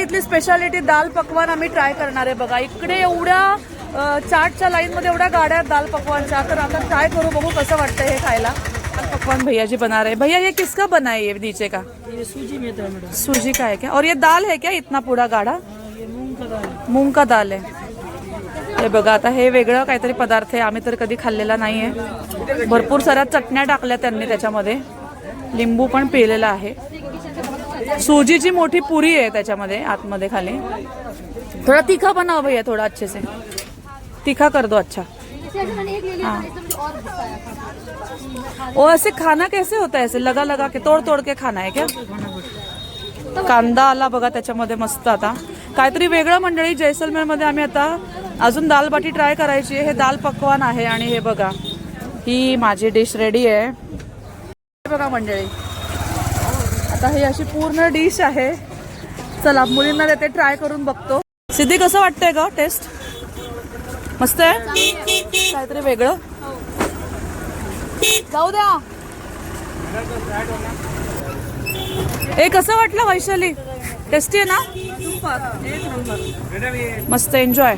इथली स्पेशालिटी दाल पकवान आम्ही ट्राय करणार आहे बघा. इकडे एवढ्या चाटच्या लाईन मध्ये एवढ्या गाड्या आहेत दाल पकवानच्या, तर आता ट्राय करू, बघू कसं वाटतं हे खायला. दाल पकवान भैया जी बना रहे. भैया ये किसका बना है, ये नीचे का? ये सूजी में था मैडम. सूजी का है क्या? और ये दाल है क्या इतना पूरा गाढ़ा? ये मूंग का दाल है. मूंग का दाल आहे. हे बघा आता हे वेगळं काहीतरी पदार्थ आहे, आम्ही तर कधी खाल्लेला नाहीये. भरपूर साऱ्या चटण्या टाकल्या त्यांनी त्याच्यामध्ये, लिंबू पण पिलेला आहे. सूजीची मोठी पुरी आहे त्याच्यामध्ये आतमध्ये खाली. थोड़ा तीखा बनाओ भैया, थोड़ा अच्छे से तीखा कर दो. अच्छा हाँ. और ऐसे खाना कैसे होता है, ऐसे लगा लगा के तोड़ तोड़ के खाना है क्या? कांदा आला बघा त्याच्यामध्ये मस्त. आता काहीतरी वेगळं मंडळी. जैसलमेर मध्ये आम्ही आता अजून दाल बाटी ट्राय करायची आहे. हे दाल पकवान आहे आणि हे बघा ही माझी डिश रेडी आहे. बघा मंडळी आता ही अशी पूर्ण डिश आहे. चला मुलींना देते, ट्राय करून बघतो. सिद्धी कसं वाटतंय का टेस्ट? मस्त आहे, काहीतरी वेगळं. जाऊ द्या. हे कसं वाटलं वैशाली? टेस्टी आहे ना? मस्त, एन्जॉय.